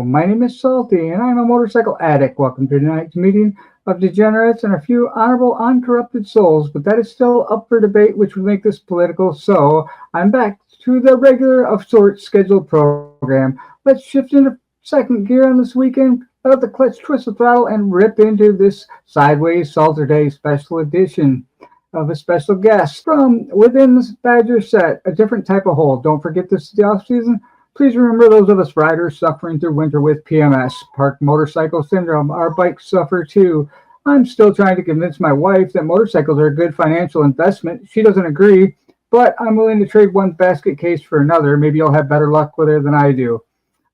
My name is Salty, and I'm a motorcycle addict. Welcome to tonight's meeting of degenerates and a few honorable, uncorrupted souls, but that is still up for debate, which would make this political. So I'm back to the regular of sorts scheduled program. Let's shift into second gear on this weekend. Let the clutch, twist the throttle, and rip into this Sideways Salter Day special edition of a special guest from within this Badger set, a different type of hole. Don't forget this is the off season. Please remember those of us riders suffering through winter with PMS, park motorcycle syndrome. Our bikes suffer too. I'm still trying to convince my wife that motorcycles are a good financial investment. She doesn't agree, but I'm willing to trade one basket case for another. Maybe you'll have better luck with her than I do.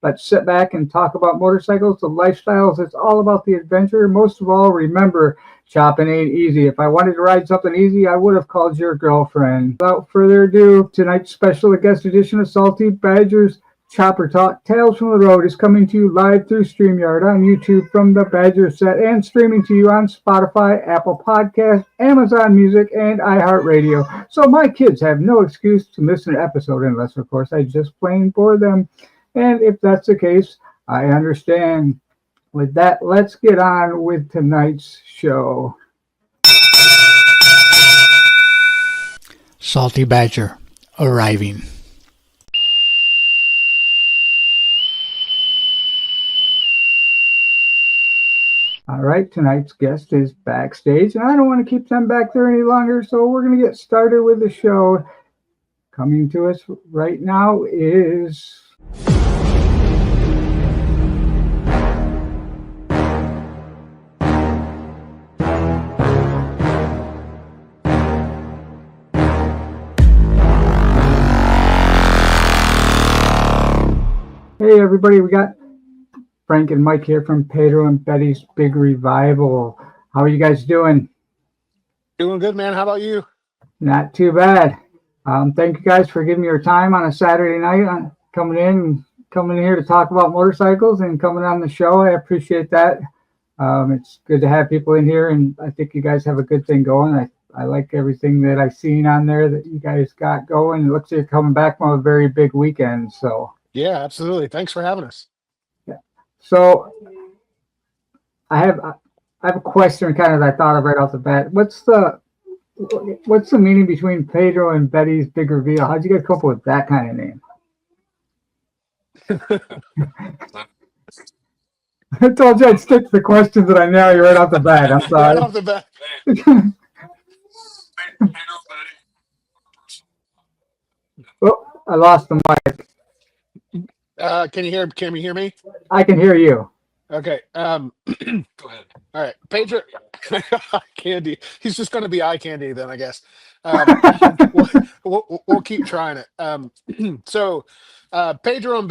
Let's sit back and talk about motorcycles, the lifestyles. It's all about the adventure. Most of all, remember, chopping ain't easy. If I wanted to ride something easy, I would have called your girlfriend. Without further ado, tonight's special guest edition of Salty Badger's Chopper Talk Tales from the Road is coming to you live through StreamYard on YouTube from the Badger set and streaming to you on Spotify, Apple Podcasts, Amazon Music, and iHeartRadio. So my kids have no excuse to miss an episode unless, of course, I just plain bore them. And if that's the case, I understand. With that, let's get on with tonight's show. Salty Badger arriving. All right, tonight's guest is backstage, and I don't want to keep them back there any longer, so we're going to get started with the show. Coming to us right now is... Hey everybody, we got Frank and Mike here from Pedro and Betty's Big Revival. How are you guys doing? Doing good, man. How about you? Not too bad. Thank you guys for giving me your time on a Saturday night, coming in here to talk about motorcycles and coming on the show. I appreciate that. It's good to have people in here, and I think you guys have a good thing going. I like everything that I've seen on there that you guys got going. It looks like you're coming back from a very big weekend. So yeah, absolutely. Thanks for having us. Yeah. So I have a question kind of I thought of right off the bat. What's the meaning between Pedro and Betty's Big Reveal? How'd you guys come up with that kind of name? I told you I'd stick to the questions that I know you right off the bat. I'm sorry. Right off the bat. Oh, I lost the mic. Can you hear me? I can hear you. Okay. Go ahead. All right. Pedro candy. He's just going to be eye candy then, I guess. We'll keep trying it. So Pedro and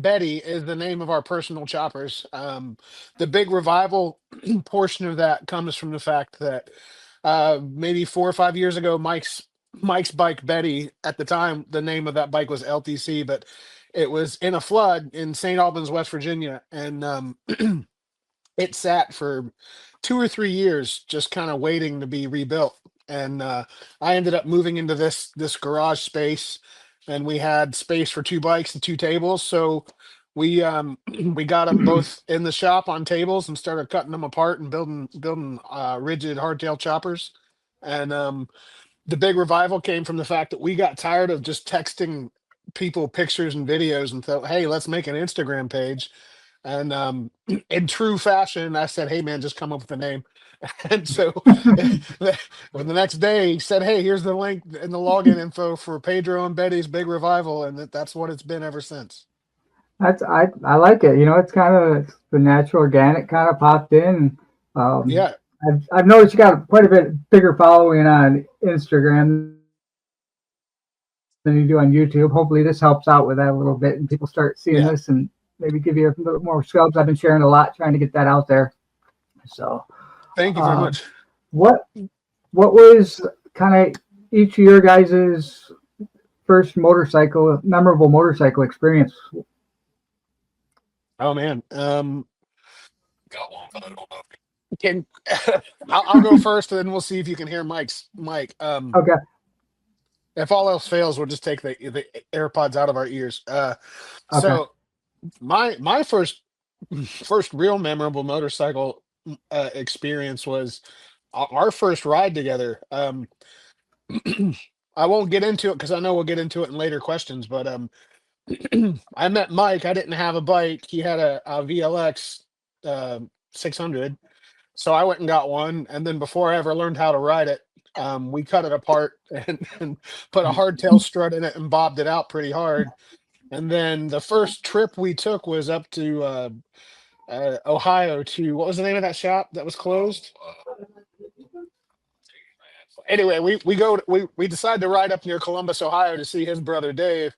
Betty is the name of our personal choppers. The Big Revival portion of that comes from the fact that maybe 4 or 5 years ago, Mike's bike, Betty, at the time, the name of that bike was LTC, but it was in a flood in St. Albans, West Virginia, and it sat for 2 or 3 years just kind of waiting to be rebuilt. And I ended up moving into this garage space, and we had space for 2 bikes and 2 tables. So we got them both in the shop on tables and started cutting them apart and building rigid hardtail choppers. And the Big Revival came from the fact that we got tired of just texting people pictures and videos and thought, hey, let's make an Instagram page. And in true fashion, I said, hey man, just come up with a name. And so the next day he said, hey, here's the link and the login info for Pedro and Betty's Big Revival, and that's what it's been ever since. I like it. It's kind of the natural organic kind of popped in. Yeah. I've noticed you got quite a bit bigger following on Instagram than you do on YouTube. Hopefully this helps out with that a little bit and people start seeing this and maybe give you a little more scrubs. I've been sharing a lot, trying to get that out there. So thank you very much. What was kind of each of your guys' first memorable motorcycle experience? Oh man. Got one, but I don't know. I'll go first, and then we'll see if you can hear Mike. Okay. If all else fails, we'll just take the AirPods out of our ears. Okay. So My first real memorable motorcycle experience was our first ride together. I won't get into it because I know we'll get into it in later questions, but I met Mike. I didn't have a bike. He had a VLX 600. So I went and got one. And then before I ever learned how to ride it, we cut it apart and put a hardtail strut in it and bobbed it out pretty hard. And then the first trip we took was up to Ohio to, what was the name of that shop that was closed? Anyway, we decided to ride up near Columbus, Ohio to see his brother Dave,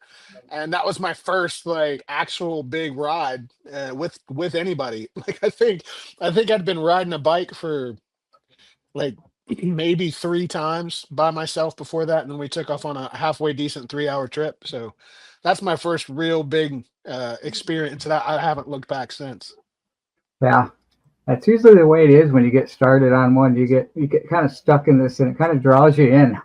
and that was my first like actual big ride with anybody. Like I think I'd been riding a bike for like maybe three times by myself before that, and then we took off on a halfway decent 3 hour trip. So that's my first real big experience that I haven't looked back since. Yeah. That's usually the way it is when you get started on one. You get kind of stuck in this, and it kind of draws you in.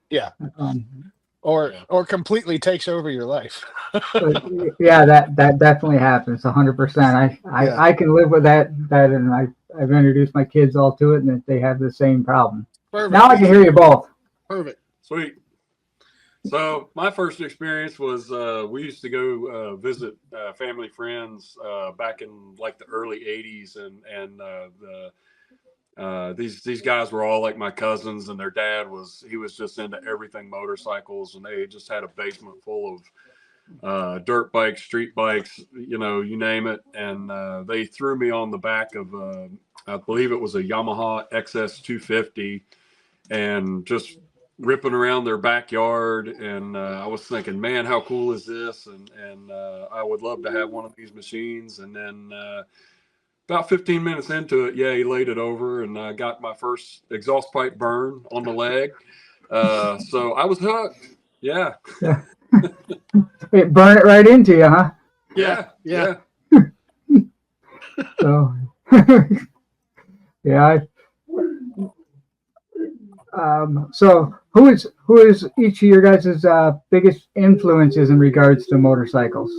Yeah. Um, Or completely takes over your life. but yeah, that definitely happens. 100%. Yeah. I can live with that. And I've introduced my kids all to it, and they have the same problem. Perfect. Now I can hear you both. Perfect. Sweet. So my first experience was we used to go visit family friends back in like the early '80s, and these guys were all like my cousins, and their dad was just into everything motorcycles, and they just had a basement full of dirt bikes, street bikes, you know, you name it. And they threw me on the back of I believe it was a Yamaha XS 250, and just ripping around their backyard. And I was thinking, man, how cool is this? And I would love to have one of these machines. And then about 15 minutes into it, yeah, he laid it over, and I got my first exhaust pipe burn on the leg. So I was hooked. Yeah. It burn it right into you, huh? Yeah. So yeah. So who is each of your guys' biggest influences in regards to motorcycles?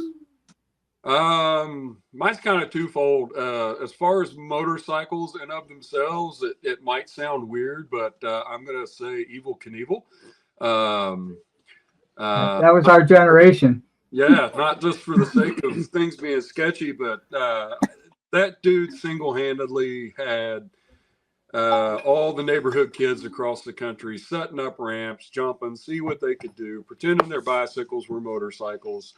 Mine's kind of twofold. As far as motorcycles and of themselves, it might sound weird, but I'm gonna say Evel Knievel. That was our generation. Yeah, not just for the sake of things being sketchy, but that dude single-handedly had all the neighborhood kids across the country setting up ramps, jumping, see what they could do, pretending their bicycles were motorcycles.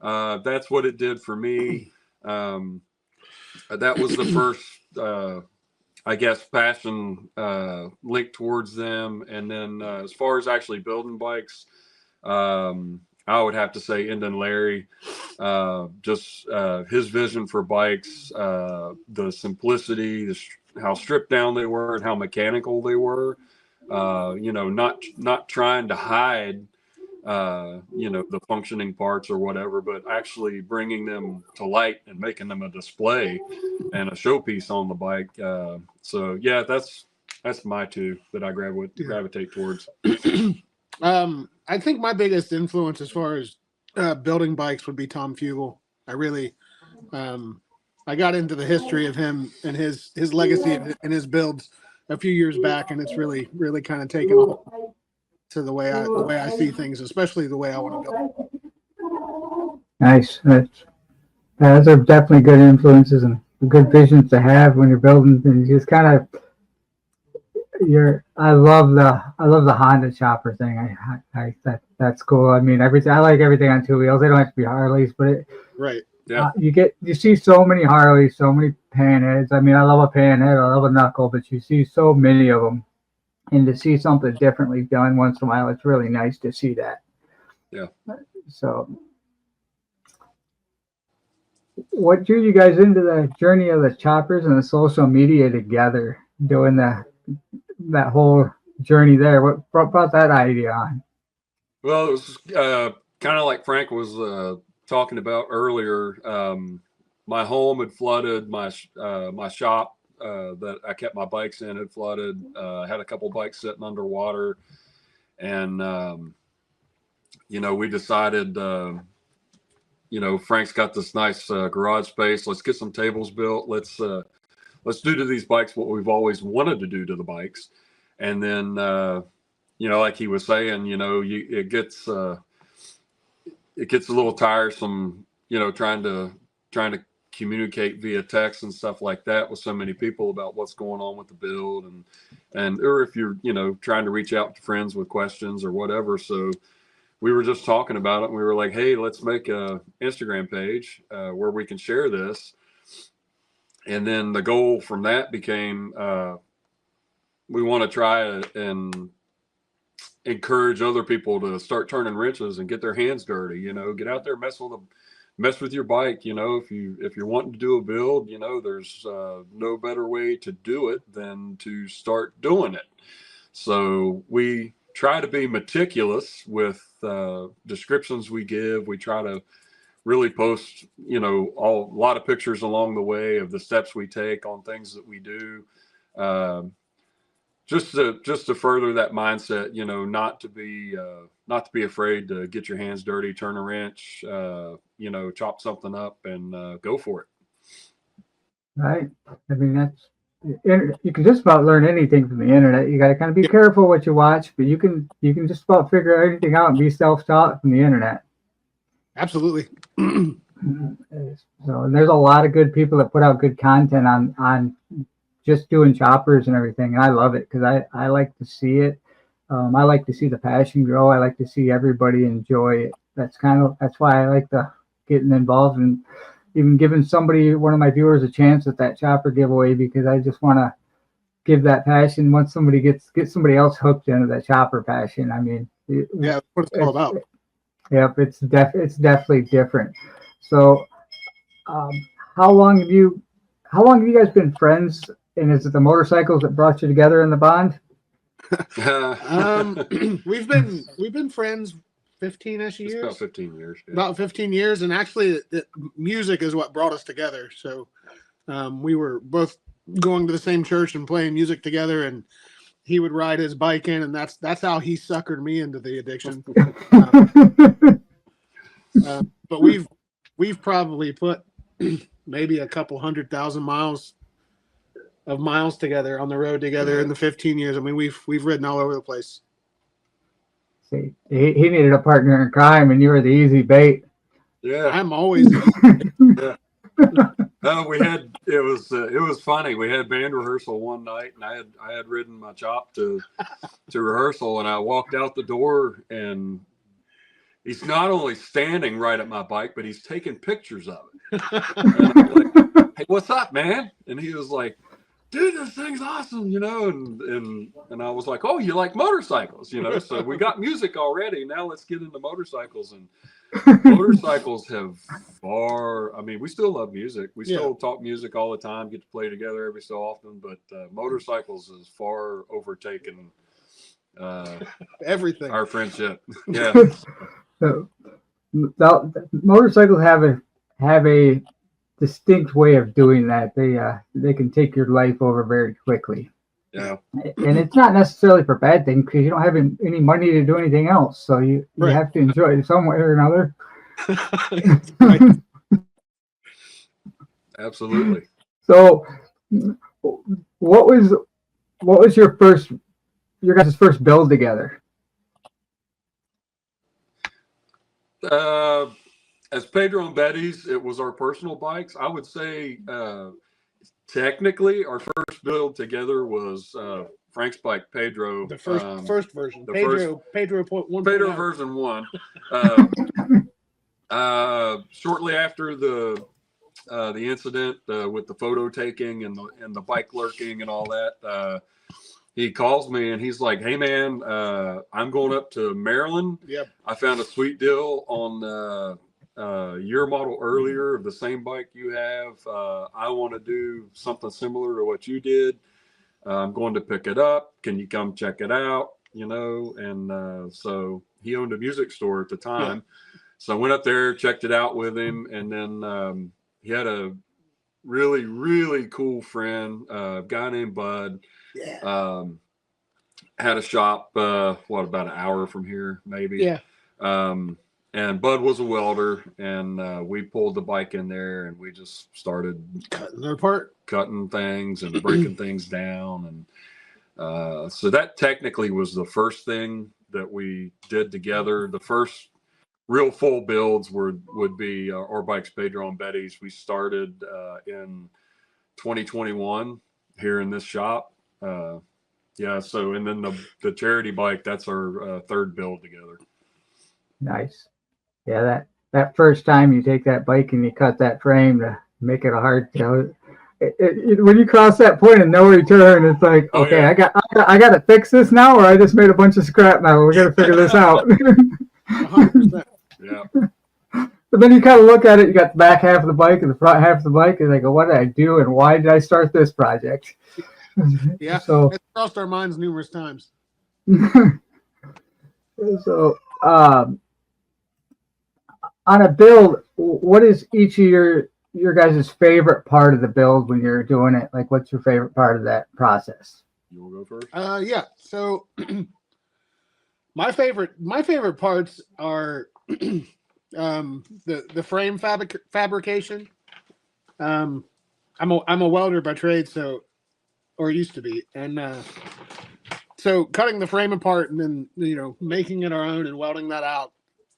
That's what it did for me. That was the first, I guess, passion linked towards them. And then as far as actually building bikes, I would have to say Endon Larry, just his vision for bikes, the simplicity, how stripped down they were, and how mechanical they were. You know, not trying to hide, you know, the functioning parts or whatever, but actually bringing them to light and making them a display and a showpiece on the bike. So yeah, that's my two that I gravitate towards. I think my biggest influence as far as building bikes would be Tom Fugel. I got into the history of him and his legacy and his builds a few years back, and it's really kind of taken off to the way I see things, especially the way I want to build. Nice. Those are definitely good influences and good visions to have when you're building. And you just kind of I love the Honda chopper thing. That's cool. I mean, I like everything on two wheels. They don't have to be Harleys, but right. Yeah. You see so many Harleys, so many panheads. I mean, I love a panhead, I love a knuckle, but you see so many of them, and to see something differently done once in a while, it's really nice to see that. Yeah. So, what drew you guys into the journey of the choppers and the social media together, doing that whole journey there? What brought that idea on? Well, it was kind of like Frank was talking about earlier. My home had flooded. My shop that I kept my bikes in had flooded. I had a couple bikes sitting underwater, and you know, we decided you know, Frank's got this nice garage space. Let's get some tables built. Let's do to these bikes what we've always wanted to do to the bikes. And then, you know, like he was saying, you know, it gets a little tiresome, you know, trying to communicate via text and stuff like that with so many people about what's going on with the build, and or if you're, you know, trying to reach out to friends with questions or whatever. So we were just talking about it, and we were like, hey, let's make a Instagram page where we can share this. And then the goal from that became we want to try and encourage other people to start turning wrenches and get their hands dirty, you know, get out there, mess with your bike. You know, if you're wanting to do a build, you know, there's no better way to do it than to start doing it. So we try to be meticulous with descriptions we give. We try to really post, you know, a lot of pictures along the way of the steps we take on things that we do. Just to further that mindset, you know, not to be afraid to get your hands dirty, turn a wrench, you know, chop something up and go for it. Right. I mean, you can just about learn anything from the internet. You got to kind of be careful what you watch, but you can just about figure anything out and be self-taught from the internet. Absolutely. So, and there's a lot of good people that put out good content on just doing choppers and everything. And I love it because I like to see it. I like to see the passion grow. I like to see everybody enjoy it. That's why I like getting involved and even giving one of my viewers a chance at that chopper giveaway, because I just want to give that passion once somebody get somebody else hooked into that chopper passion. I mean, that's what it's all about. Yep, it's definitely different. So, how long have you guys been friends? And is it the motorcycles that brought you together in the bond? We've been friends 15-ish years. About 15 years. Yeah. About 15 years, and actually, music is what brought us together. So, we were both going to the same church and playing music together, and he would ride his bike in, and that's how he suckered me into the addiction. But we've probably put maybe a couple 100,000 miles together on the road together in the 15 years. I mean, we've ridden all over the place. See, he needed a partner in crime, and you were the easy bait. Yeah, I'm always. Yeah. No, it was funny. We had band rehearsal one night, and I had ridden my chop to rehearsal, and I walked out the door, and he's not only standing right at my bike, but he's taking pictures of it. And I'm like, hey, what's up, man? And he was like, dude, this thing's awesome, you know, and I was like, oh, you like motorcycles, you know, so we got music already. Now let's get into motorcycles. And motorcycles have I mean, we still love music. We still talk music all the time, get to play together every so often, but motorcycles has far overtaken everything, our friendship. Yeah. So, motorcycles have a distinct way of doing that. They can take your life over very quickly. Yeah. And it's not necessarily for bad things, because you don't have any money to do anything else. So you have to enjoy it some way or another. Absolutely. So what was your guys' first build together? As Pedro and Betty's, it was our personal bikes. I would say technically our first build together was Frank's bike, Pedro. The first version. Pedro 1.0. Pedro version 1. Shortly after the incident with the photo taking and the bike lurking and all that, he calls me and he's like, hey man, I'm going up to Maryland. Yep. I found a sweet deal on your model earlier of the same bike you have. I want to do something similar to what you did. I'm going to pick it up. Can you come check it out? You know, and so he owned a music store at the time. Yeah. So I went up there, checked it out with him, and then he had a really, really cool friend, a guy named Bud. Yeah. Had a shop, about an hour from here, maybe. Yeah. and Bud was a welder, and we pulled the bike in there, and we just started Cutting it apart, cutting things and breaking things down. And so that technically was the first thing that we did together. The first real full builds would be our bikes, Pedro and Betty's. We started in 2021 here in this shop. Yeah. So, and then the charity bike, that's our third build together. Nice. Yeah, that first time you take that bike and you cut that frame to make it a hard, when you cross that point and no return, it's like, Oh, okay, yeah. I got to fix this now, or I just made a bunch of scrap metal. We got to figure this out. 100%. Yeah. But then you kind of look at it. You got the back half of the bike and the front half of the bike, and they go, "What did I do? And why did I start this project?" Yeah. So It's crossed our minds numerous times. So, on a build, what is each of your guys' favorite part of the build when you're doing it? Like, what's your favorite part of that process? You want to go first? Yeah. So my favorite parts are the frame fabrication. I'm a welder by trade, or used to be, and so cutting the frame apart and then making it our own and welding that out.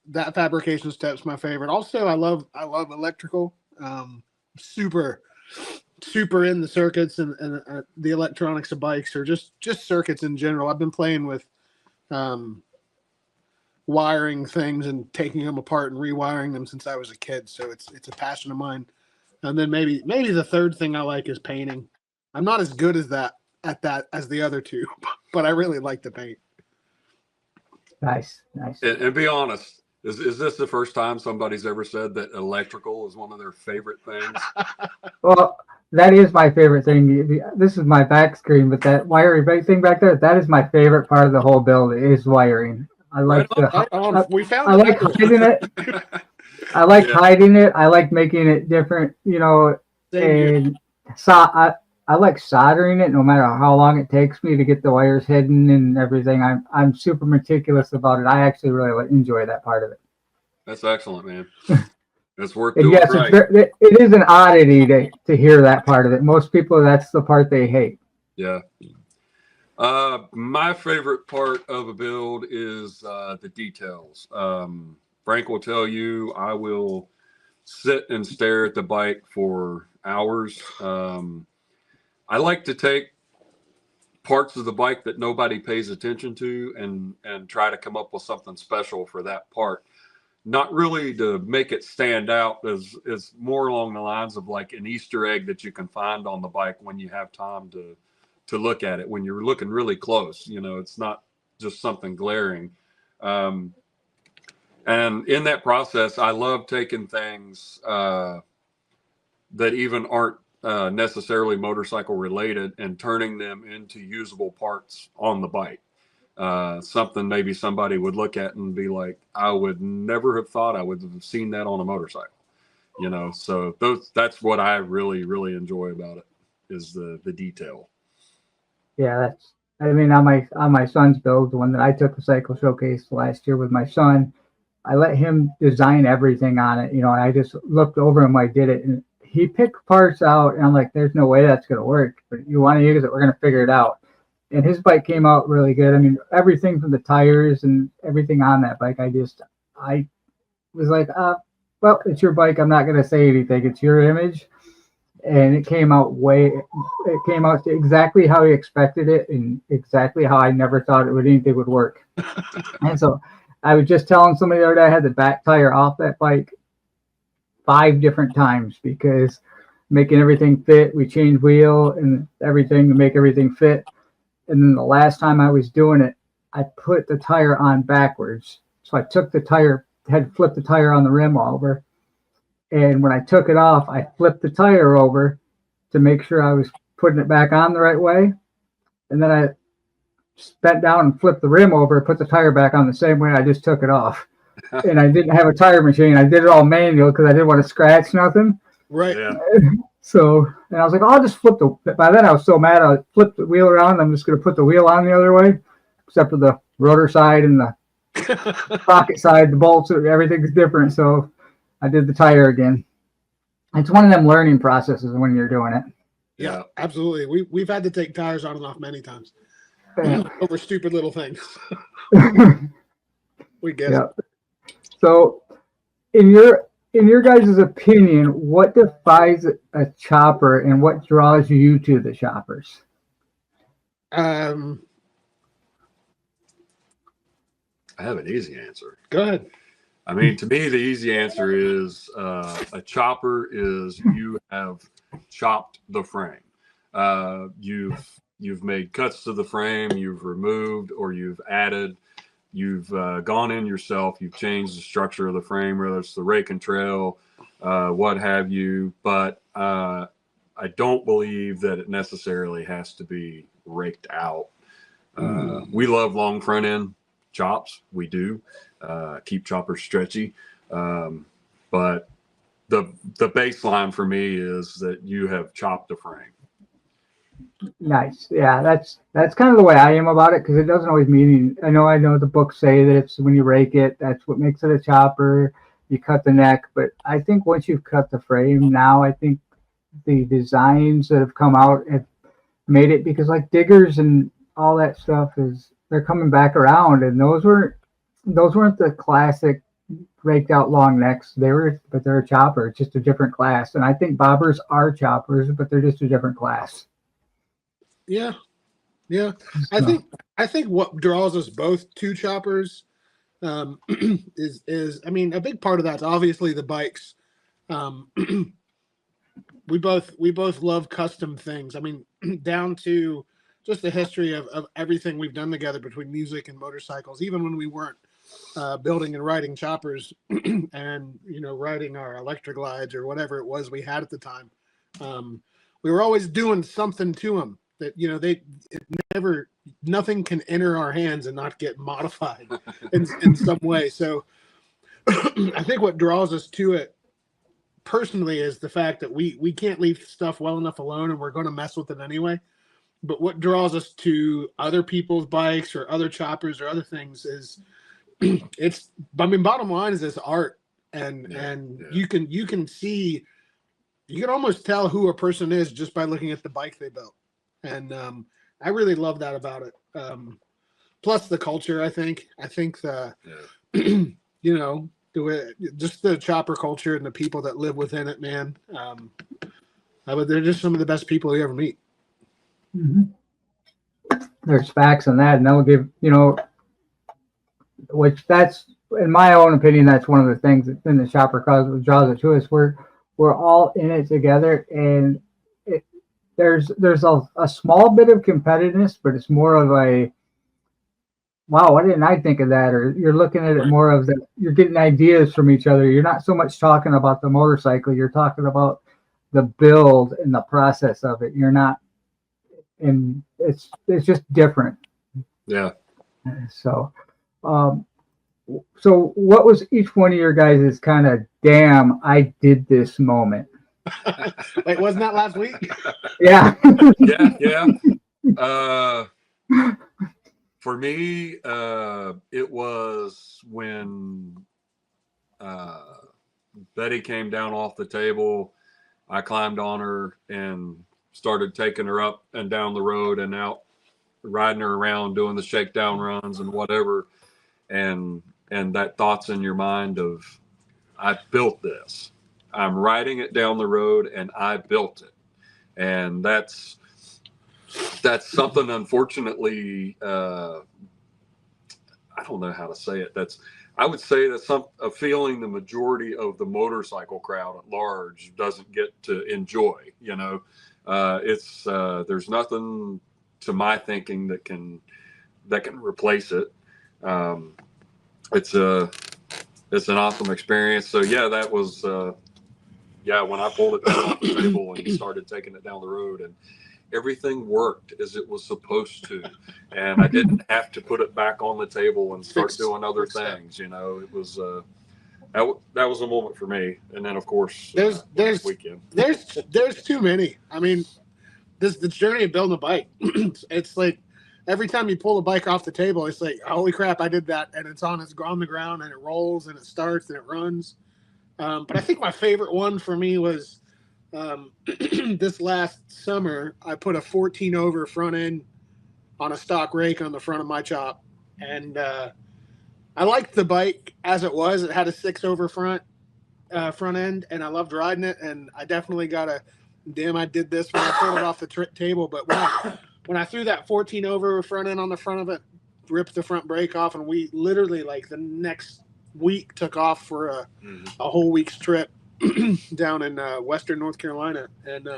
That fabrication step's my favorite. Also, I love electrical. Super in the circuits and the electronics of bikes, or just circuits in general. I've been playing with wiring things and taking them apart and rewiring them since I was a kid. So it's a passion of mine. And then maybe the third thing I like is painting. I'm not as good as that as the other two, but I really like to paint. Nice. And be honest. Is this the first time somebody's ever said that electrical is one of their favorite things? Well, that is my favorite thing. This is my back screen, but that wiring thing back there, that is my favorite part of the whole build is wiring. I like We found I like hiding it. I like hiding it. I like making it different, and I like soldering it no matter how long it takes me to get the wires hidden and everything. I'm super meticulous about it. I actually really enjoy that part of it. That's excellent, man. It's worth And doing yes, right. it is an oddity to hear that part of it. Most people, that's the part they hate. Yeah. My favorite part of a build is the details. Frank will tell you I will sit and stare at the bike for hours. I like to take parts of the bike that nobody pays attention to and try to come up with something special for that part. Not really to make it stand out, as more along the lines of like an Easter egg that you can find on the bike when you have time to look at it, when you're looking really close. It's not just something glaring. And in that process, I love taking things that even aren't necessarily motorcycle related and turning them into usable parts on the bike. Something maybe somebody would look at and be like, I would never have thought I would have seen that on a motorcycle. So that's what I really, really enjoy about it, is the detail. Yeah, on my son's build, the one that I took the cycle showcase last year with my son, I let him design everything on it. I just looked over him. I did it, and he picked parts out, and I'm like, there's no way that's going to work, but you want to use it, we're going to figure it out. And his bike came out really good. I mean, everything from the tires and everything on that bike, I was like, well, it's your bike. I'm not going to say anything. It's your image. And it came out to exactly how he expected it and exactly how I never thought anything would work. And so I was just telling somebody the other day, I had the back tire off that bike 5 different times because making everything fit, we changed wheel and everything to make everything fit. And then the last time I was doing it, I put the tire on backwards. So I took the tire, had flipped the tire on the rim over. And when I took it off, I flipped the tire over to make sure I was putting it back on the right way. And then I bent down and flipped the rim over, put the tire back on the same way I just took it off. And I didn't have a tire machine. I did it all manual because I didn't want to scratch nothing. Right. Yeah. So, and I was like, I'll just flip by then I was so mad, I flipped the wheel around. I'm just going to put the wheel on the other way, except for the rotor side and the Sprocket side, the bolts, everything's different. So I did the tire again. It's one of them learning processes when you're doing it. Yeah, absolutely. We've had to take tires on and off many times over stupid little things. We get it. So, in your guys' opinion, what defines a chopper and what draws you to the choppers? I have an easy answer. Go ahead. I mean, to me, the easy answer is a chopper is you have chopped the frame. You've made cuts to the frame, you've removed or you've added, you've gone in yourself, you've changed the structure of the frame, whether it's the rake and trail, what have you. But I don't believe that it necessarily has to be raked out. We love long front end chops. We do keep choppers stretchy. But the baseline for me is that you have chopped a frame. Nice. Yeah, that's kind of the way I am about it, because it doesn't always mean, I know the books say that it's when you rake it, that's what makes it a chopper. You cut the neck, but I think once you've cut the frame, now I think the designs that have come out have made it, because like diggers and all that stuff they're coming back around, and those weren't the classic raked out long necks. They're a chopper. It's just a different class. And I think bobbers are choppers, but they're just a different class. Yeah. I think what draws us both to choppers is I mean, a big part of that's obviously the bikes. We both love custom things. I mean, down to just the history of everything we've done together between music and motorcycles, even when we weren't building and riding choppers and riding our electric glides or whatever it was we had at the time. We were always doing something to them that nothing can enter our hands and not get modified in some way. So I think what draws us to it personally is the fact that we can't leave stuff well enough alone, and we're going to mess with it anyway. But what draws us to other people's bikes or other choppers or other things is bottom line is it's art, and you can see, you can almost tell who a person is just by looking at the bike they built. And I really love that about it. Plus the culture, I think the, just the chopper culture and the people that live within it, man. They're just some of the best people you ever meet. Mm-hmm. There's facts on that, and they'll give, which that's, in my own opinion, that's one of the things that in the chopper cause draws it to us. We're all in it together, and there's a small bit of competitiveness, but it's more of a, wow, why didn't I think of that? Or you're looking at it more of that you're getting ideas from each other. You're not so much talking about the motorcycle, you're talking about the build and the process of it. You're not, and it's just different. Yeah. So what was each one of your guys' kind of damn I did this moment? Wait, wasn't that last week? Yeah. Yeah. For me, it was when Betty came down off the table. I climbed on her and started taking her up and down the road and out, riding her around, doing the shakedown runs and whatever. And that thought's in your mind of, I built this. I'm riding it down the road and I built it. And that's something, unfortunately, I don't know how to say it. I would say that's a feeling the majority of the motorcycle crowd at large doesn't get to enjoy. There's nothing to my thinking that can replace it. It's an awesome experience. So yeah, that was when I pulled it down off the table and started taking it down the road, and everything worked as it was supposed to, and I didn't have to put it back on the table and start doing other things. It was that was a moment for me. And then of course there's weekend. There's too many. I mean, this journey of building a bike. It's like every time you pull a bike off the table, it's like, holy crap, I did that. And it's on the ground and it rolls and it starts and it runs. But I think my favorite one for me was this last summer, I put a 14 over front end on a stock rake on the front of my chop. And I liked the bike as it was. It had a 6 over front end, and I loved riding it. And I definitely got a damn, I did this when I pulled it off the table. But when I threw that 14 over front end on the front of it, ripped the front brake off, and we literally, like, the next week took off for a whole week's trip down in western North Carolina. And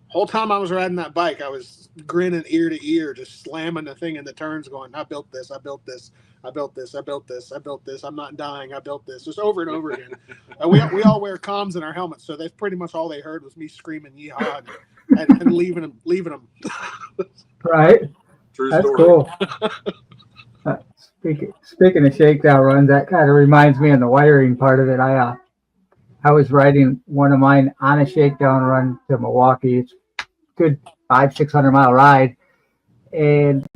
whole time I was riding that bike, I was grinning ear to ear, just slamming the thing in the turns, going, I built this, I built this, I built this, I built this, I built this, I'm not dying, I built this, just over and over again. We all wear comms in our helmets, so that's pretty much all they heard was me screaming yeehaw and leaving them. Right. True That's story. cool. Speaking of shakedown runs, that kind of reminds me of the wiring part of it. I was riding one of mine on a shakedown run to Milwaukee. It's a good 500-600 mile ride, and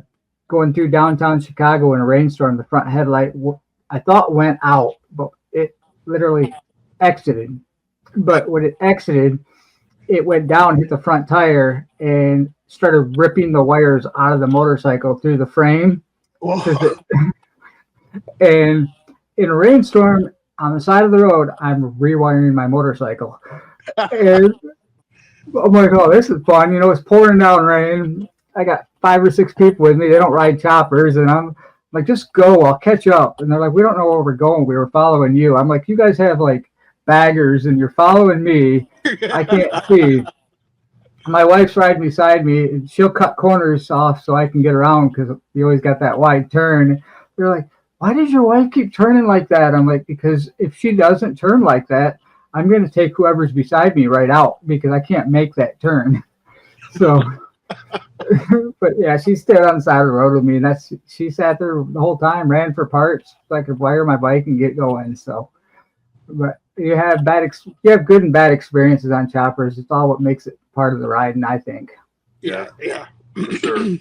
going through downtown Chicago in a rainstorm, the front headlight I thought went out, but it literally exited. But when it exited, it went down, hit the front tire, and started ripping the wires out of the motorcycle through the frame. And in a rainstorm on the side of the road, I'm rewiring my motorcycle. And I'm like, oh, this is fun. You know, it's pouring down rain. I got 5 or 6 people with me. They don't ride choppers. And I'm like, just go. I'll catch up. And they're like, we don't know where we're going. We were following you. I'm like, you guys have like baggers and you're following me. I can't see. My wife's riding beside me, and she'll cut corners off so I can get around because you always got that wide turn. They're like, why does your wife keep turning like that? I'm like, because if she doesn't turn like that, I'm going to take whoever's beside me right out because I can't make that turn. So, but yeah, she stayed on the side of the road with me, and she sat there the whole time, ran for parts so I could wire my bike and get going. So, but you have good and bad experiences on choppers. It's all what makes it part of the riding, I think. Yeah. For sure.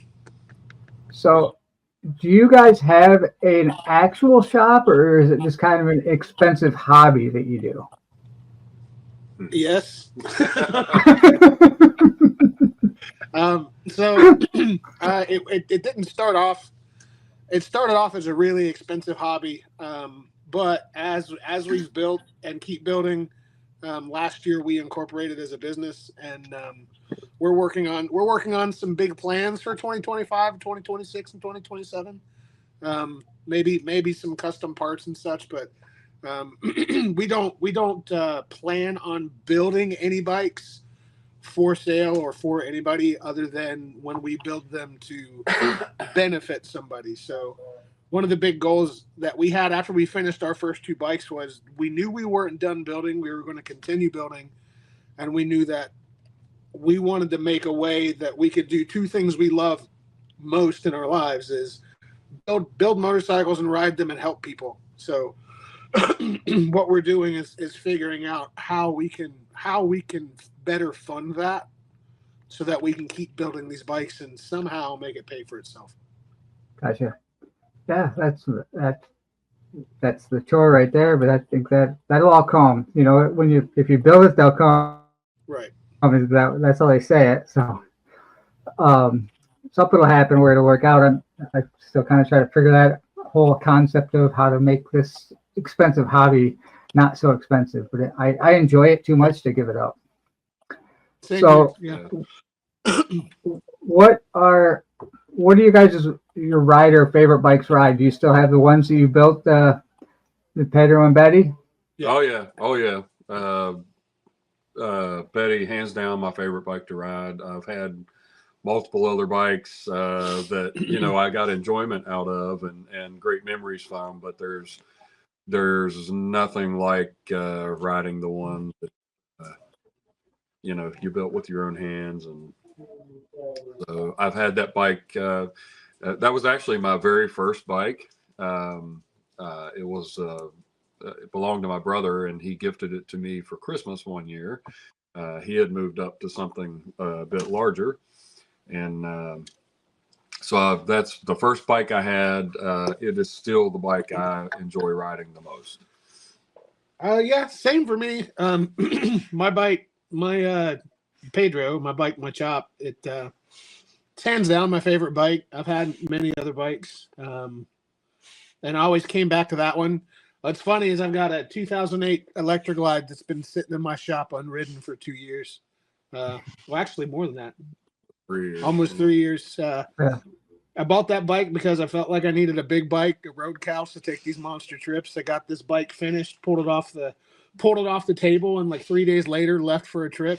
So, do you guys have an actual shop, or is it just kind of an expensive hobby that you do? Yes. So it didn't start off. It started off as a really expensive hobby, but as we've built and keep building, last year we incorporated as a business, and we're working on some big plans for 2025, 2026, and 2027. Maybe some custom parts and such, but we don't plan on building any bikes for sale or for anybody other than when we build them to benefit somebody. So one of the big goals that we had after we finished our first 2 bikes was we knew we weren't done building. We were going to continue building, and we knew that we wanted to make a way that we could do 2 things we love most in our lives: is build motorcycles and ride them and help people. So what we're doing is figuring out how we can better fund that so that we can keep building these bikes and somehow make it pay for itself. Gotcha. Yeah, that's the chore right there. But I think that'll all come. You know, if you build it, they'll come. Right. That's how they say it. So, something will happen where it'll work out. I still kind of try to figure that whole concept of how to make this expensive hobby not so expensive. But I enjoy it too much to give it up. So, what do you guys your rider favorite bikes ride? Do you still have the ones that you built, the Pedro and Betty? Oh yeah. Betty, hands down, my favorite bike to ride. I've had multiple other bikes that I got enjoyment out of and great memories from, but there's nothing like riding the one that you built with your own hands. And so I've had that bike. That was actually my very first bike. It belonged to my brother, and he gifted it to me for Christmas one year. He had moved up to something a bit larger, and So that's the first bike I had. It is still the bike I enjoy riding the most. Yeah, same for me. My bike, my Pedro, my bike, my chop. It's hands down my favorite bike. I've had many other bikes, and I always came back to that one. What's funny is I've got a 2008 Electra Glide that's been sitting in my shop unridden for 2 years. Well, actually more than that, 3 years. almost 3 years. Yeah. I bought that bike because I felt like I needed a big bike, a road couch to take these monster trips. I got this bike finished, pulled it off the table, and like 3 days later left for a trip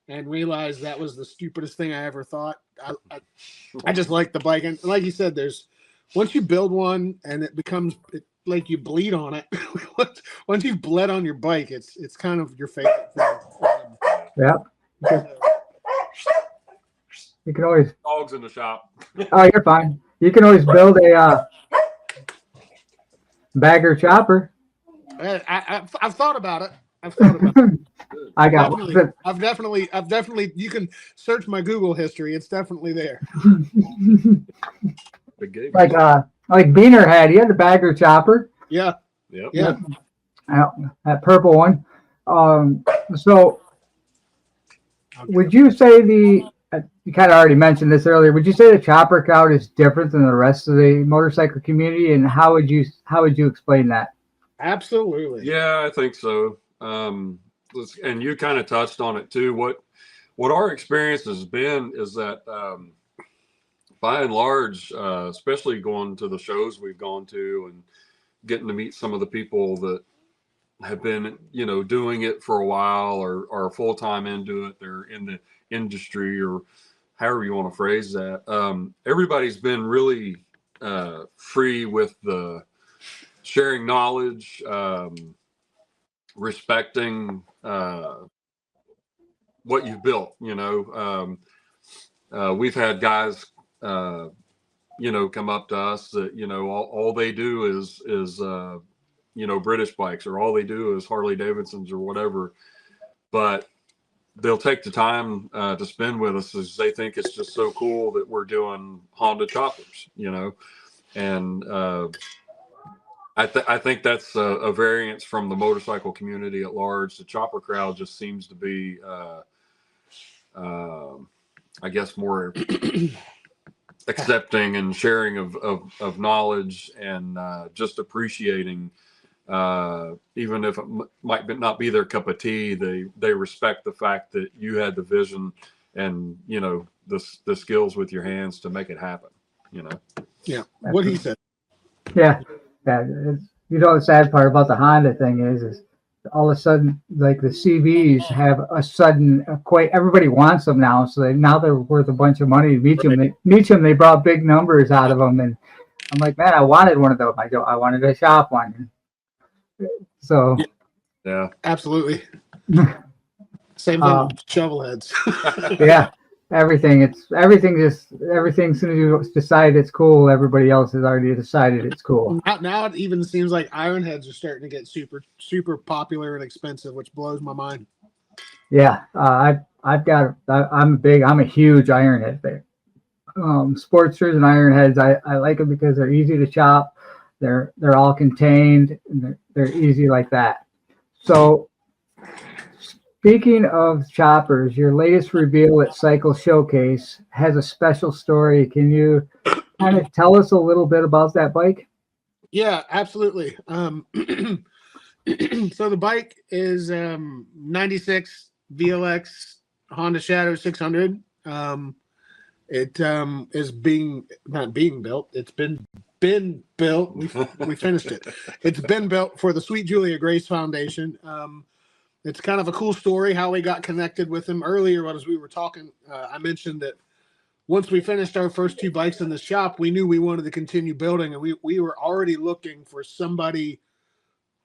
and realized that was the stupidest thing I ever thought. I just like the bike, and like you said, there's once you build one and it becomes like you bleed on it. Once you've bled on your bike, it's kind of your favorite thing. Yeah. You can always. Dogs in the shop. Oh, you're fine. You can always build a bagger chopper. I've thought about it. I got I've definitely. You can search my Google history. It's definitely there. Big game. Like Beaner had. He had the bagger chopper. Yeah. Yep. Yeah. That purple one. So would you say you kind of already mentioned this earlier. Would you say the chopper crowd is different than the rest of the motorcycle community, and how would you explain that? Absolutely. Yeah, I think so. And you kind of touched on it too. What our experience has been is that by and large, especially going to the shows we've gone to and getting to meet some of the people that have been, doing it for a while or are full time into it, they're in the industry or however you want to phrase that. Everybody's been really free with the sharing knowledge, respecting what you've built. We've had guys come up to us that all they do is British bikes, or all they do is Harley Davidsons or whatever, but they'll take the time to spend with us as they think it's just so cool that we're doing Honda choppers, and I think that's a variance from the motorcycle community at large. The chopper crowd just seems to be I guess more accepting and sharing of knowledge, and just appreciating, even if it might not be their cup of tea, they respect the fact that you had the vision and the skills with your hands to make it happen. Yeah, what he said. Yeah. The sad part about the Honda thing is all of a sudden, like the CVs have a sudden everybody wants them now, so they're worth a bunch of money. They brought big numbers out of them, and I'm like, man, I wanted one of those. I wanted to shop one. So yeah, absolutely. Same thing with shovel heads. Yeah, everything. As soon as you decide it's cool, everybody else has already decided it's cool. Now it even seems like iron heads are starting to get super, super popular and expensive, which blows my mind. Yeah, I'm a huge iron head fan. Sportsters and iron heads, I like them because they're easy to chop. They're all contained, and they're easy like that. So, speaking of choppers, your latest reveal at Cycle Showcase has a special story. Can you kind of tell us a little bit about that bike? Yeah, absolutely. So the bike is 96 VLX Honda Shadow 600. It is not being built. It's been built. We finished it. It's been built for the Sweet Julia Grace Foundation. It's kind of a cool story how we got connected with him earlier. As we were talking, I mentioned that once we finished our first two bikes in the shop, we knew we wanted to continue building, and we were already looking for somebody,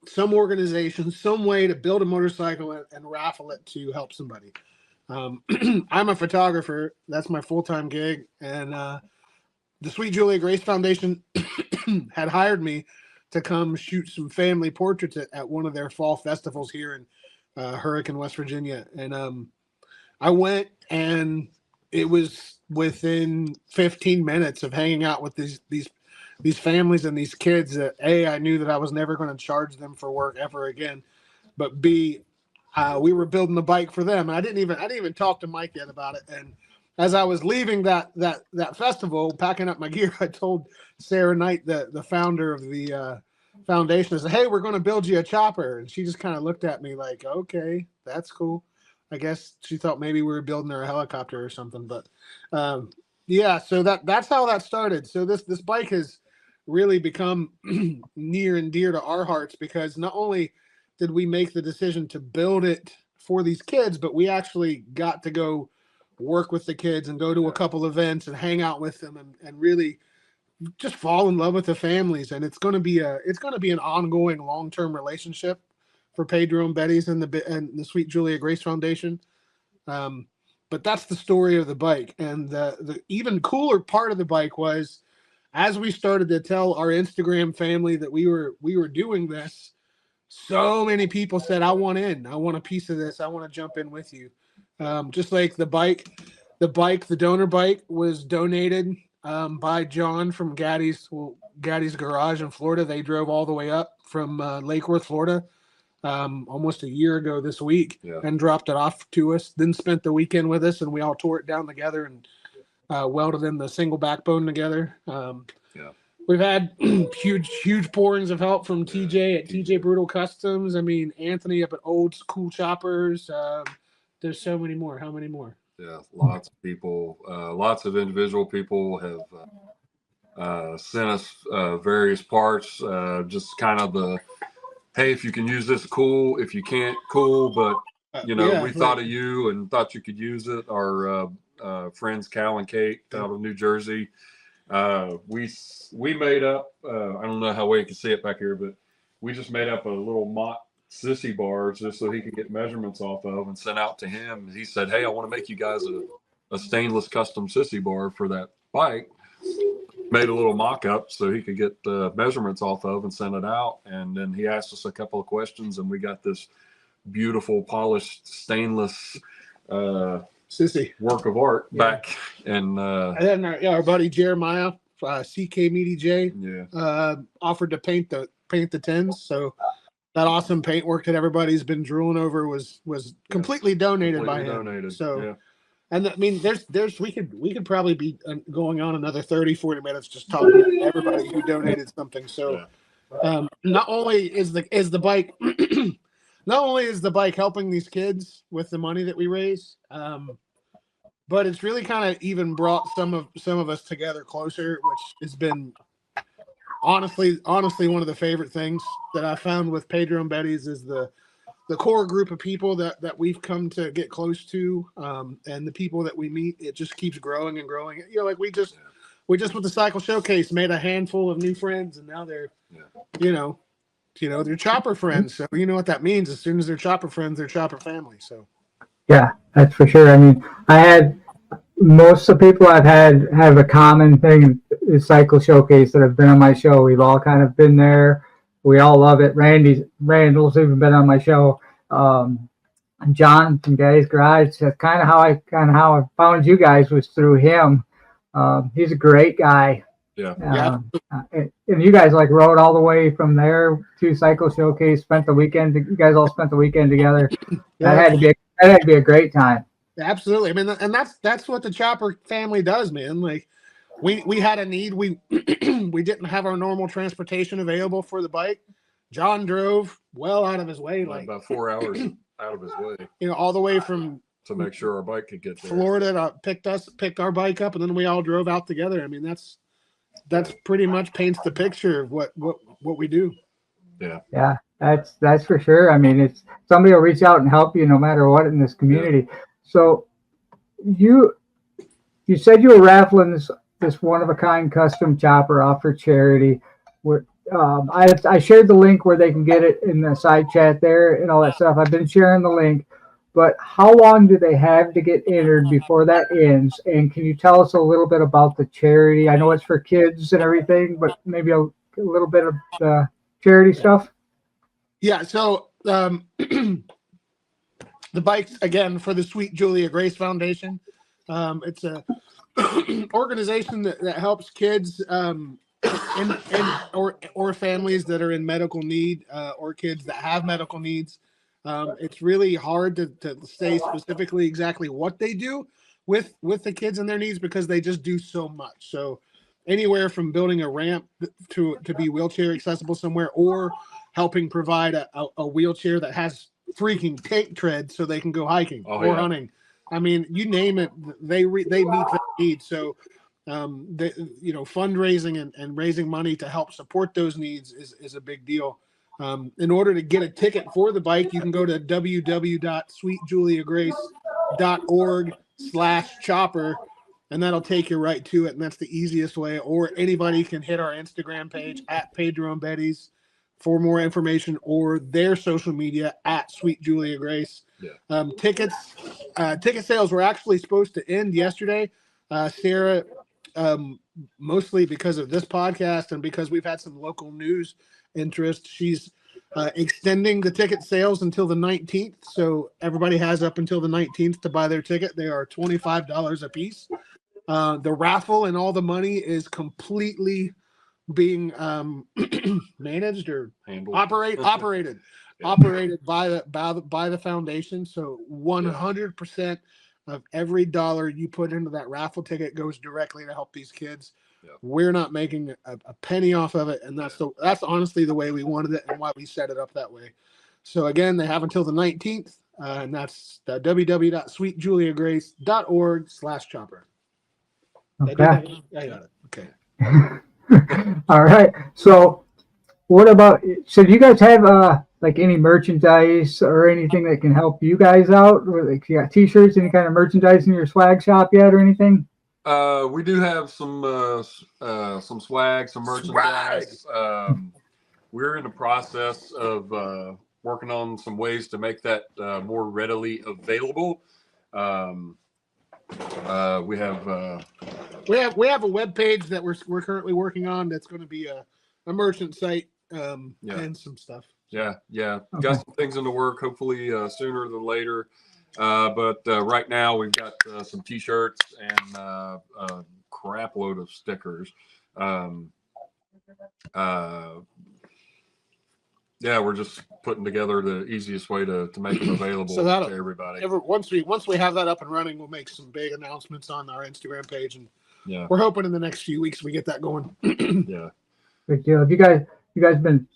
some organization, some way to build a motorcycle and raffle it to help somebody. I'm a photographer. That's my full-time gig. And the Sweet Julia Grace Foundation had hired me to come shoot some family portraits at one of their fall festivals here in Hurricane, West Virginia. And I went and it was within 15 minutes of hanging out with these families and these kids that I knew that I was never going to charge them for work ever again, but B, we were building the bike for them. And I didn't even talk to Mike yet about it. And as I was leaving that festival, packing up my gear, I told Sarah Knight, the founder of the foundation, I said, "Hey, we're going to build you a chopper." And she just kind of looked at me like, "Okay, that's cool." I guess she thought maybe we were building her a helicopter or something. But yeah, so that's how that started. So this bike has really become near and dear to our hearts, because not only did we make the decision to build it for these kids, but we actually got to go work with the kids and go to a couple events and hang out with them and really just fall in love with the families. And it's going to be an ongoing long-term relationship for Pedro and Betty's and the Sweet Julia Grace Foundation. But that's the story of the bike. And the even cooler part of the bike was, as we started to tell our Instagram family that we were doing this, so many people said, "I want in. I want a piece of this. I want to jump in with you." Just like the donor bike was donated by John from Gaddy's Garage in Florida. They drove all the way up from Lake Worth, Florida, almost a year ago this week, and dropped it off to us. Then spent the weekend with us, and we all tore it down together and welded in the single backbone together. We've had huge pourings of help from TJ at TJ Brutal Customs. I mean, Anthony up at Old Cool Choppers. There's so many more. How many more? Yeah, lots of people, lots of individual people have sent us various parts. Just kind of the, hey, if you can use this, cool. If you can't, cool. But we thought of you and thought you could use it. Our friends Cal and Kate out of New Jersey. We made up, I don't know how well you can see it back here, but we just made up a little mock sissy bar just so he could get measurements off of and sent out to him. He said, "Hey, I want to make you guys a stainless custom sissy bar for that bike." Made a little mock-up so he could get the measurements off of and send it out. And then he asked us a couple of questions, and we got this beautiful polished stainless sissy work of art back. And then our buddy Jeremiah, CK Meaty J, offered to paint the tins. So that awesome paintwork that everybody's been drooling over was completely donated by him. So, and I mean, we could probably be going on another 30-40 minutes just talking to everybody who donated something. So, not only is the bike not only is the bike helping these kids with the money that we raise, but it's really kind of even brought some of us together closer, which has been honestly one of the favorite things that I found with Pedro and Betty's is the core group of people that we've come to get close to, and the people that we meet. It just keeps growing and growing. Like we just with the Cycle Showcase made a handful of new friends, and now they're they're chopper friends. So you know what that means. As soon as they're chopper friends, they're chopper family. So yeah, that's for sure. I mean, I had most of the people I've had have a common thing is Cycle Showcase that have been on my show. We've all kind of been there. We all love it. Randall's even been on my show. John from Gaddy's Garage. That's kind of how I found you guys was through him. He's a great guy. Yeah. And you guys rode all the way from there to Cycle Showcase. You guys all spent the weekend together. That had to be a great time. Absolutely. I mean, and that's what the chopper family does, man. Like we had a need. We didn't have our normal transportation available for the bike. John drove well out of his way, like about 4 hours out of his way. All the way from to make sure our bike could get there. Florida picked our bike up, and then we all drove out together. I mean, that's pretty much paints the picture of what we do. Yeah, that's for sure. I mean, it's somebody will reach out and help you no matter what in this community. Yeah. So you said you were raffling this one of a kind custom chopper off for charity. I shared the link where they can get it in the side chat there and all that stuff. I've been sharing the link, but how long do they have to get entered before that ends? And can you tell us a little bit about the charity? I know it's for kids and everything, but maybe a little bit of the charity stuff. Yeah. So the bikes, again, for the Sweet Julia Grace Foundation. It's a organization that helps kids or families that are in medical need, or kids that have medical needs. It's really hard to say specifically exactly what they do with the kids and their needs, because they just do so much. So anywhere from building a ramp to be wheelchair accessible somewhere, or helping provide a wheelchair that has freaking tank tread so they can go hiking or hunting. I mean, you name it, they meet that need. So fundraising and raising money to help support those needs is a big deal. In order to get a ticket for the bike, you can go to www.sweetjuliagrace.org/chopper, and that'll take you right to it. And that's the easiest way. Or anybody can hit our Instagram page at Pedro and Betty's for more information, or their social media at Sweet Julia Grace. Yeah. Ticket sales were actually supposed to end yesterday. Sarah, mostly because of this podcast and because we've had some local news interest, she's extending the ticket sales until the 19th. So everybody has up until the 19th to buy their ticket. They are $25 a piece. The raffle and all the money is completely being managed or handled, operated by the foundation. So 100% of every dollar you put into that raffle ticket goes directly to help these kids. Yeah. We're not making a penny off of it, and that's honestly the way we wanted it and why we set it up that way. So again, they have until the 19th, and that's www.sweetjuliagrace.org/chopper. Okay. I got it. Okay. All right. So what about, so do you guys have like any merchandise or anything that can help you guys out? Like, you got t-shirts, any kind of merchandise in your swag shop yet or anything? We do have some swag, some merchandise. We're in the process of working on some ways to make that more readily available. We have a web page that we're currently working on that's going to be a merchant site, and some stuff. Yeah. Okay. Got some things in the work, hopefully sooner than later. But right now we've got some t-shirts and a crap load of stickers. We're just putting together the easiest way to make them available to everybody. Once we have that up and running, we'll make some big announcements on our Instagram page, and we're hoping in the next few weeks we get that going. Yeah. Big deal. Have you guys been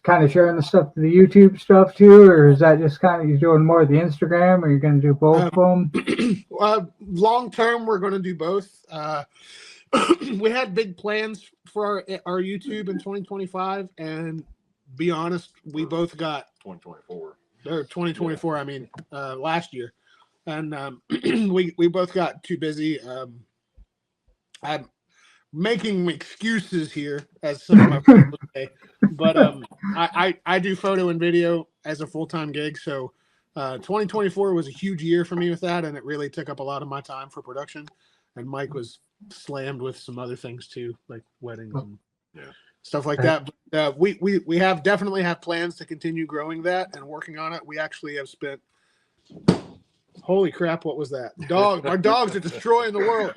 kind of sharing the stuff to the YouTube stuff too, or is that just kind of you doing more of the Instagram, or you're going to do both of them? Long term, we're going to do both. We had big plans for our YouTube in 2025, and be honest, we both got 2024. Or 2024, I mean, last year, and we both got too busy. I'm making excuses here, as some of my friends would say, but I do photo and video as a full-time gig, so 2024 was a huge year for me with that, and it really took up a lot of my time for production. And Mike was slammed with some other things too, like weddings and stuff like that. But we definitely have plans to continue growing that and working on it. We actually have spent. Holy crap! What was that? Our dogs are destroying the world.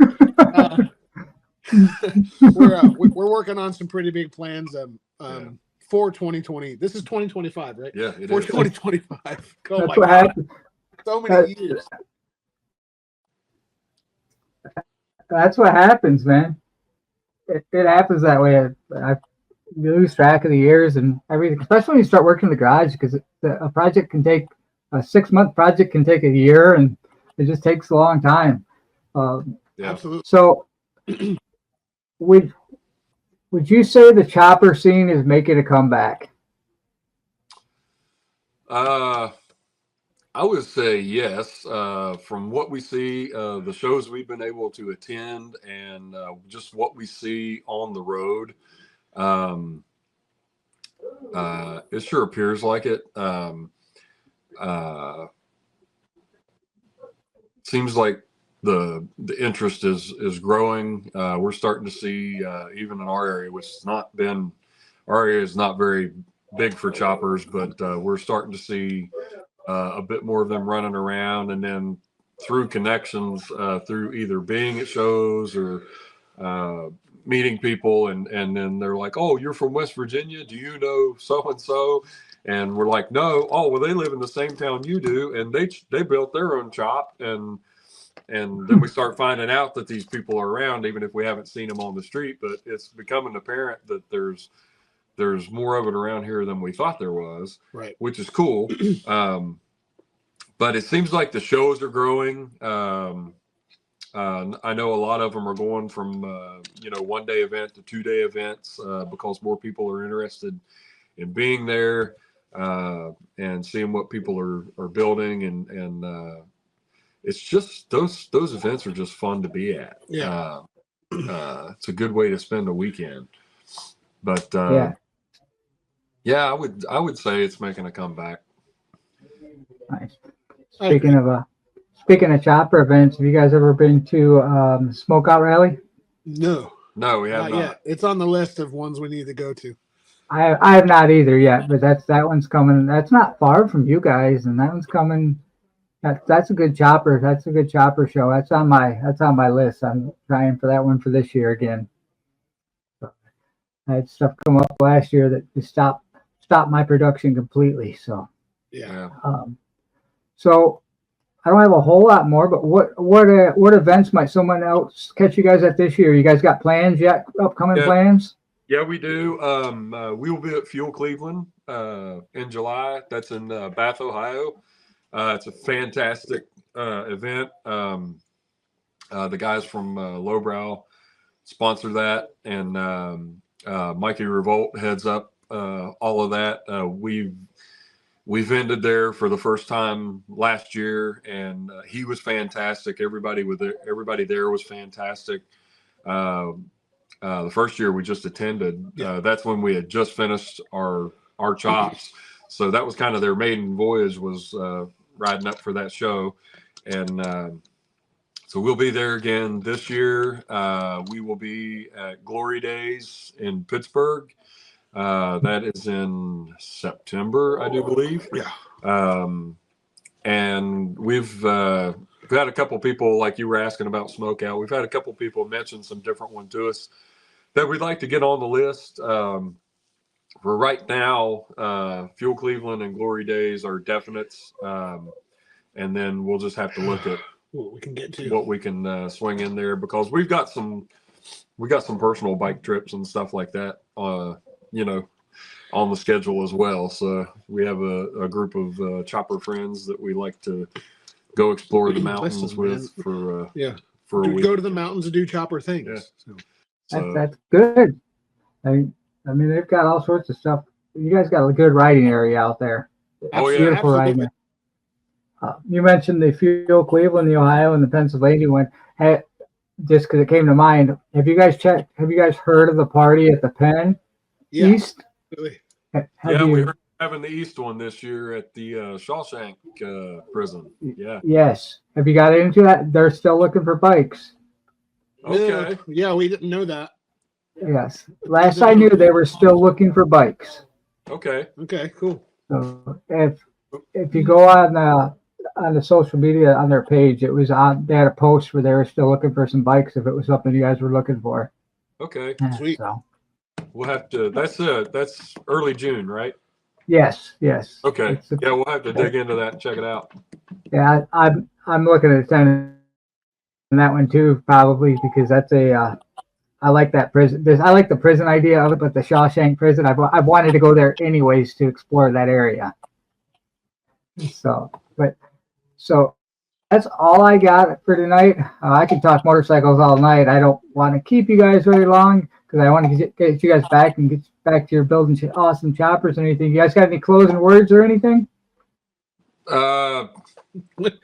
We're working on some pretty big plans for 2020. This is 2025, right? Yeah, it for is. 2025. Oh my God. Happened. So many years. That's what happens, man. It happens that way. You lose track of the years and everything, especially when you start working in the garage, because a project can take a 6-month project can take a year, and it just takes a long time. Absolutely. So, would you say the chopper scene is making a comeback? I would say yes. From what we see, the shows we've been able to attend, and just what we see on the road, it sure appears like it. Seems like the interest is growing. We're starting to see even in our area, which has not been, our area is not very big for choppers, but we're starting to see a bit more of them running around, and then through connections, through either being at shows or meeting people, and then they're like, "Oh, you're from West Virginia? Do you know so and so?" And we're like, "No." "Oh, well, they live in the same town you do, and they built their own shop." And then we start finding out that these people are around, even if we haven't seen them on the street. But it's becoming apparent that there's more of it around here than we thought there was, right? Which is cool. But it seems like the shows are growing. I know a lot of them are going from 1-day event to 2-day events because more people are interested in being there and seeing what people are building, and it's just those events are just fun to be at. Yeah, it's a good way to spend a weekend. But I would say it's making a comeback. Nice. Speaking of chopper events, have you guys ever been to Smokeout Rally? No, we have not yet. It's on the list of ones we need to go to. I have not either yet, but that one's coming. That's not far from you guys, and that one's coming. That's a good chopper. That's a good chopper show. That's on my list. I'm trying for that one for this year again. I had stuff come up last year that just stopped my production completely. So yeah. So I don't have a whole lot more, but what events might someone else catch you guys at this year? You guys got plans yet? Upcoming plans? Yeah, we do. We will be at Fuel Cleveland in July. That's in Bath, Ohio. It's a fantastic event. The guys from Lowbrow sponsor that, and Mikey Revolt heads up all of that. We've ended there for the first time last year, and he was fantastic. Everybody there was fantastic. The first year we just attended, that's when we had just finished our chops. So that was kind of their maiden voyage, was riding up for that show. And so we'll be there again this year. We will be at Glory Days in Pittsburgh. That is in September, I do believe. Yeah. And we've had a couple people, like you were asking about Smokeout. We've had a couple people mention some different one to us that we'd like to get on the list. For right now, Fuel Cleveland and Glory Days are definites. And then we'll just have to look at what we can get to, what we can swing in there, because we got some personal bike trips and stuff like that, on the schedule as well. So we have a group of chopper friends that we like to go explore the mountains with for a week. Go to the mountains and do chopper things. Yeah. That's good. I mean, they've got all sorts of stuff. You guys got a good riding area out there. Oh, yeah, beautiful riding. You mentioned the Fuel Cleveland, the Ohio, and the Pennsylvania one. Hey, just because it came to mind, have you guys heard of the party at the Penn East? Really? We're having the East one this year at the Shawshank prison. Yeah. Yes. Have you got into that? They're still looking for bikes. Okay. Yeah, we didn't know that. Yes. Last I knew, they were still looking for bikes. Okay. Okay, cool. So if you go on the social media on their page, it was on. They had a post where they were still looking for some bikes if it was something you guys were looking for. Okay. Sweet. So we'll have to. That's early June, right? Yes. Okay. We'll have to dig into that and check it out. Yeah, I'm looking at attending that one too, probably because that's I like that prison. I like the prison idea of it, but the Shawshank prison, I've wanted to go there anyways to explore that area. So that's all I got for tonight. I can talk motorcycles all night. I don't want to keep you guys very long because I want to get you guys back and get back to your building awesome choppers and anything. You guys got any closing words or anything?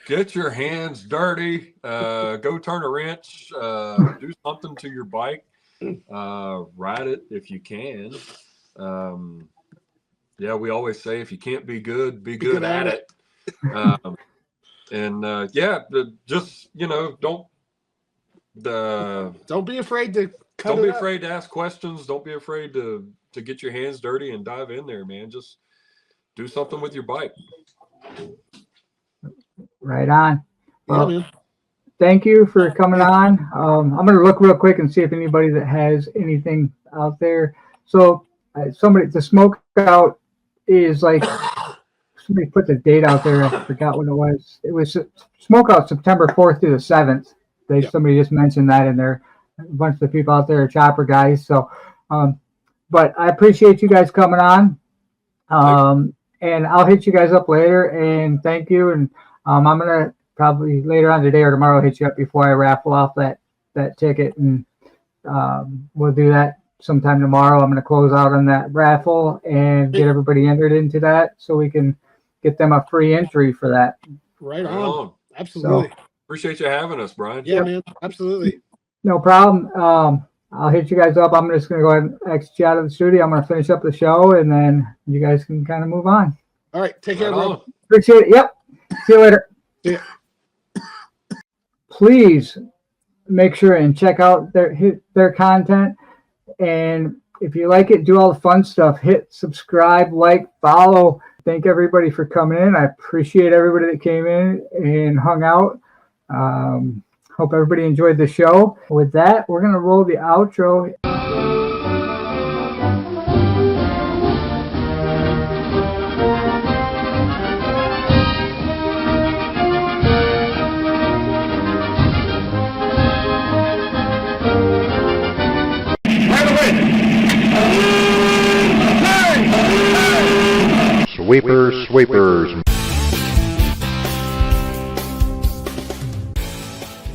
Get your hands dirty. Go turn a wrench. Do something to your bike. Ride it if you can. We always say if you can't be good, be good at it. Just don't be afraid to afraid to ask questions. Don't be afraid to get your hands dirty and dive in there, man. Just do something with your bike. Right on. Yeah, man. Thank you for coming on. I'm going to look real quick and see if anybody that has anything out there. So the smoke out is like, somebody put the date out there. I forgot what it was. It was smoke out September 4th through the 7th. Somebody just mentioned that in there. A bunch of the people out there are chopper guys. So, but I appreciate you guys coming on. And I'll hit you guys up later, and thank you. And I'm going to probably later on today or tomorrow hit you up before I raffle off that ticket, and we'll do that sometime tomorrow. I'm going to close out on that raffle and get everybody entered into that so we can get them a free entry for that. Right on. Absolutely. So, appreciate you having us, Brian. Yeah, man. Absolutely. No problem. I'll hit you guys up. I'm just going to go ahead and exit you out of the studio. I'm going to finish up the show, and then you guys can kind of move on. All right. Take care, bro. Appreciate it. Yep. See you later. Yeah. Please make sure and check out their content. And if you like it, do all the fun stuff. Hit subscribe, like, follow. Thank everybody for coming in. I appreciate everybody that came in and hung out. Hope everybody enjoyed the show. With that, we're going to roll the outro. Sweepers, sweepers.